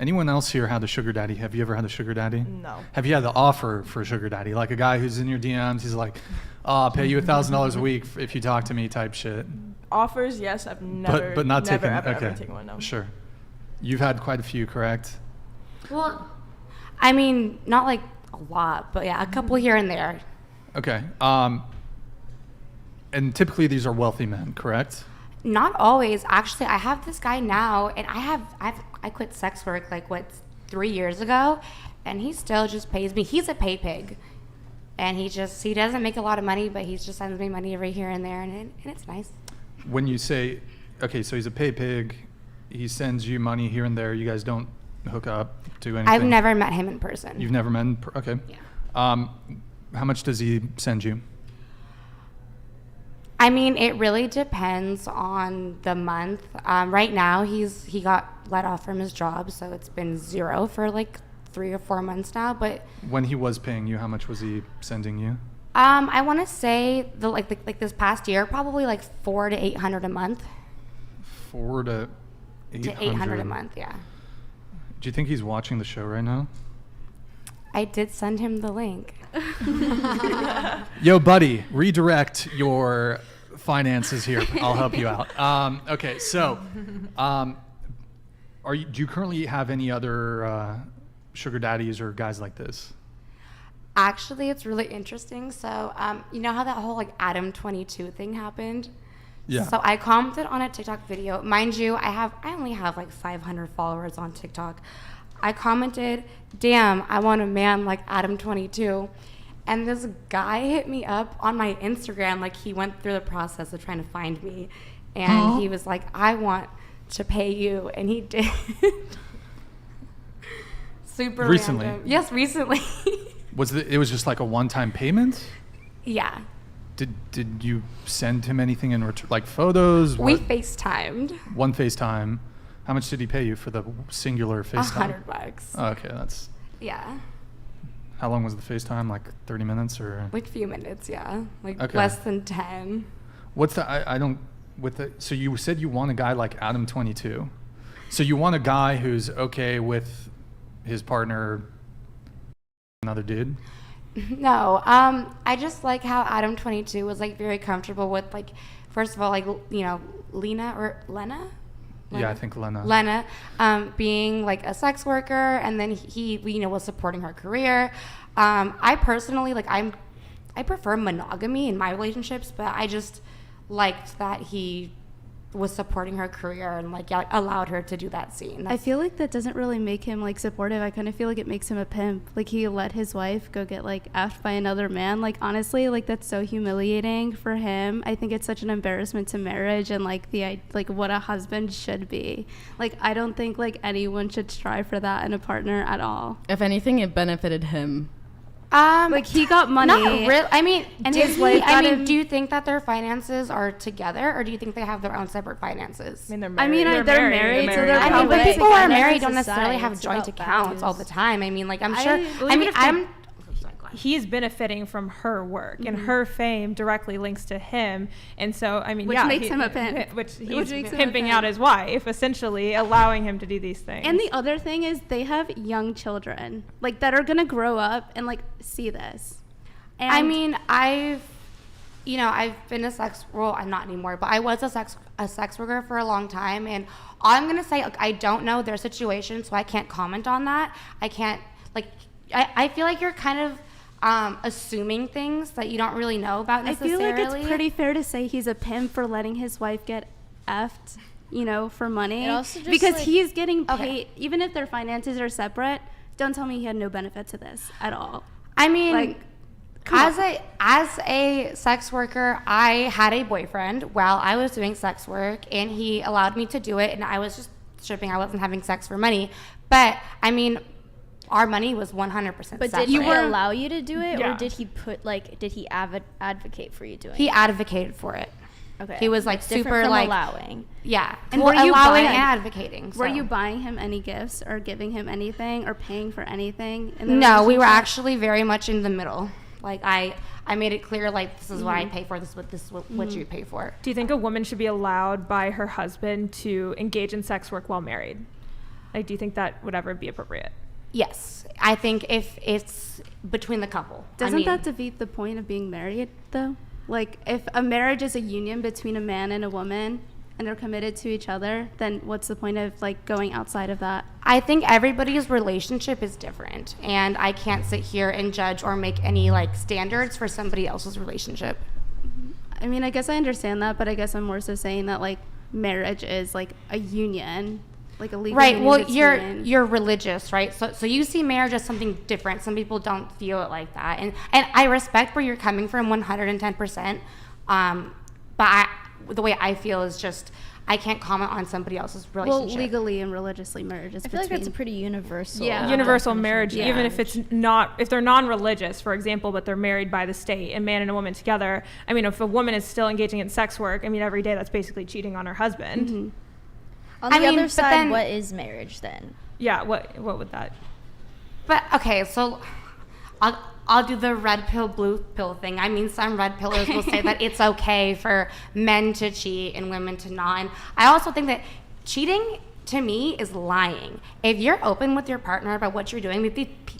Anyone else here had a sugar daddy? Have you ever had a sugar daddy? No. Have you had the offer for a sugar daddy? Like a guy who's in your DMs, he's like, oh, I'll pay you $1,000 a week if you talk to me type shit. Offers, yes. I've never, but not never, taken, ever okay. taken one, no. Sure. You've had quite a few, correct? Well, I mean, not like a lot, but yeah, a couple here and there. Okay. And typically these are wealthy men, correct? Not always. Actually, I have this guy now, and I quit sex work 3 years ago, and he still just pays me. He's a pay pig, and he doesn't make a lot of money, but he just sends me money every here and there, and it's nice. When you say, okay, so he's a pay pig, he sends you money here and there, you guys don't hook up, do anything? I've never met him in person. You've never met him? Okay. Yeah. How much does he send you? I mean, it really depends on the month. Right now, he got let off from his job, so it's been zero for 3 or 4 months now. But when he was paying you, how much was he sending you? I want to say this past year, probably $400 to $800 a month. 400 to 800 a month, yeah. Do you think he's watching the show right now? I did send him the link. Yo, buddy, redirect your finances here. I'll help you out. Okay, so do you currently have any other sugar daddies or guys like this? Actually, it's really interesting. So, you know how that whole Adam 22 thing happened? Yeah. So I commented on a TikTok video. Mind you, I only have 500 followers on TikTok. I commented, "Damn, I want a man like Adam 22." And this guy hit me up on my Instagram, he went through the process of trying to find me. And he was like, "I want to pay you." And he did. Super recently? random. Yes, recently. It was just a one-time payment? Yeah. Did you send him anything in return, photos? We FaceTimed. One FaceTime. How much did he pay you for the singular FaceTime? $100. Oh, okay, that's... Yeah. How long was the FaceTime? 30 minutes or? A few minutes, yeah. Okay. Less than 10. What's the, I don't, so you said you want a guy like Adam 22. So you want a guy who's okay with his partner, another dude? No, I just like how Adam 22 was very comfortable with first of all Lena or Lena? Yeah, I think Lena. Lena, being a sex worker, and then he was supporting her career. I personally I prefer monogamy in my relationships, but I just liked that he was supporting her career and allowed her to do that scene. I feel like that doesn't really make him supportive. I kind of feel like it makes him a pimp. He let his wife go get effed by another man. Honestly, that's so humiliating for him. I think it's such an embarrassment to marriage and what a husband should be. I don't think anyone should strive for that in a partner at all. If anything, it benefited him. He got money. Not really. I mean, and his wife got him. Do you think that their finances are together, or do you think they have their own separate finances? They're married. They're married, so they're but probably people who are together. married don't It's necessarily have society. joint It's about accounts values. all the time. I'm sure. Even if they- Sorry, go ahead. He's benefiting from her work, and her fame directly links to him. And so, Which makes him a pimp. Which Which he's makes him a pimping pimp. out his wife, essentially allowing him to do these things. And the other thing is they have young children that are going to grow up and see this. And I've been I'm not anymore, but I was a sex worker for a long time, and all I'm gonna say, I don't know their situation, so I can't comment on that. I can't, I feel like you're kind of assuming things that you don't really know about necessarily. I feel like it's pretty fair to say he's a pimp for letting his wife get effed, for money. It also just, because he's getting paid, Okay. even if their finances are separate. Don't tell me he had no benefit to this at all. As a sex worker, I had a boyfriend while I was doing sex work, and he allowed me to do it, and I was just stripping. I wasn't having sex for money. But, our money was 100% But separate. did he allow you to do it, Yeah. or did he did he advocate for you doing He it? advocated for it. Okay. He was Different super from allowing. Yeah. And well, were you allowing buying- and advocating. Were so. you buying him any gifts or giving him anything or paying for anything? In the No, we were relationship? actually very much in the middle. I made it clear, this is what I pay for, this is what you pay for. Do you think a woman should be allowed by her husband to engage in sex work while married? Like, do you think that would ever be appropriate? Yes, I think if it's between the couple. Doesn't that defeat the point of being married, though? Like, if a marriage is a union between a man and a woman and they're committed to each other, then what's the point of, like, going outside of that? I think everybody's relationship is different, and I can't sit here and judge or make any, like, standards for somebody else's relationship. I mean, I guess I understand that, but I guess I'm more so saying that, like, marriage is, like, a union, like a legal Right. union Well, between- you're religious, right? So you see marriage as something different. Some people don't feel it like that, and I respect where you're coming from 110%. But the way I feel is just I can't comment on somebody else's Well, relationship. legally and religiously marriage is I feel like that's a between- pretty universal. Universal definition of marriage, Yeah. even if it's not, if they're non-religious, for example, but they're married by the state, a man and a woman together. I mean, if a woman is still engaging in sex work, I mean, every day that's basically cheating on her husband. Mhm. On I the mean, other but side, then- what is marriage then? Yeah, what would that? But okay, so I'll do the red pill, blue pill thing. I mean, some red pillers will say that it's okay for men to cheat and women to not. And I also think that cheating to me is lying. If you're open with your partner about what you're doing,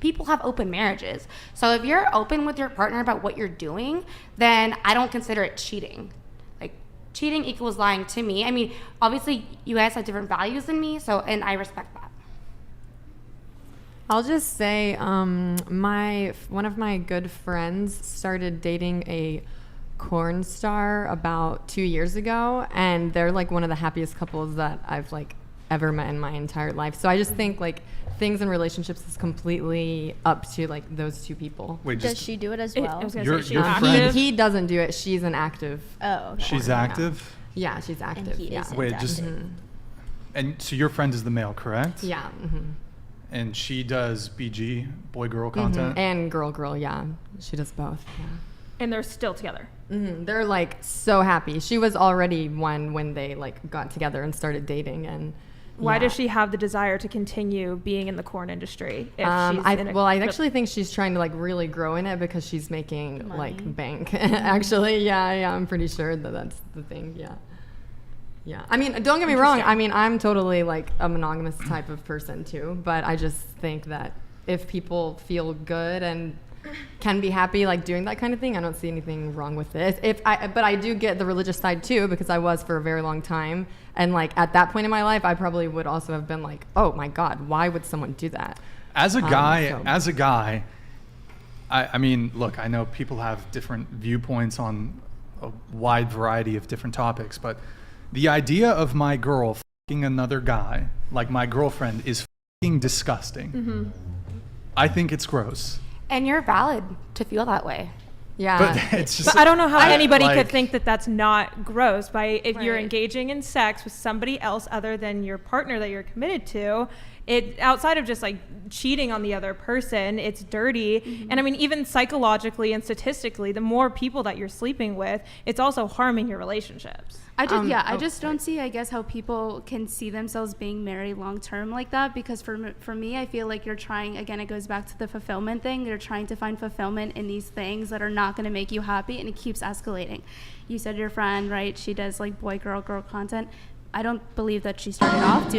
people have open marriages. So if you're open with your partner about what you're doing, then I don't consider it cheating. Like, cheating equals lying to me. I mean, obviously you guys have different values than me, and I respect that. I'll just say, one of my good friends started dating a corn star about 2 years ago, and they're like one of the happiest couples that I've like ever met in my entire life. So I just think like things in relationships is completely up to like those two people. Wait, Does just she do it as I well? was gonna Your- say she's your active. friend- He doesn't do it. She's an active. Oh, okay. she's Yeah. active? Yeah, she's active. he yeah. isn't. Wait, just active. and so your friend is the male, correct? Yeah. Mm-hmm. And she does BG, boy girl content. And girl, yeah. She does both. Yeah. And they're still together. They're like so happy. She was already one when they like got together and started dating. And Why yeah. does she have the desire to continue being in the corn industry? If she's in a, I actually think she's trying to like really grow in it because she's making Money. like bank. Actually, yeah, I'm pretty sure that that's the thing. Yeah. Yeah. I mean, don't get me wrong. I mean, I'm totally like a monogamous type of person too, but I just think that if people feel good and can be happy like doing that kind of thing, I don't see anything wrong with it. But I do get the religious side too, because I was for a very long time, and like at that point in my life, I probably would also have been like, oh my God, why would someone do that? As a guy, so- I mean, look, I know people have different viewpoints on a wide variety of different topics, but the idea of my girl fucking another guy, like my girlfriend, is fucking disgusting. I think it's gross. And you're valid to feel that way. Yeah. But it's just. But I don't know how anybody like- could think that that's not gross by if you're Right. engaging in sex with somebody else other than your partner that you're committed to. It outside of just like cheating on the other person, it's dirty. And I mean, even psychologically and statistically, the more people that you're sleeping with, it's also harming your relationships. I just don't see, I guess, how people can see themselves being married long term like that. Because for me, I feel like you're trying, again, it goes back to the fulfillment thing. You're trying to find fulfillment in these things that are not going to make you happy, and it keeps escalating. You said your friend, right? She does like boy, girl content. I don't believe that she started off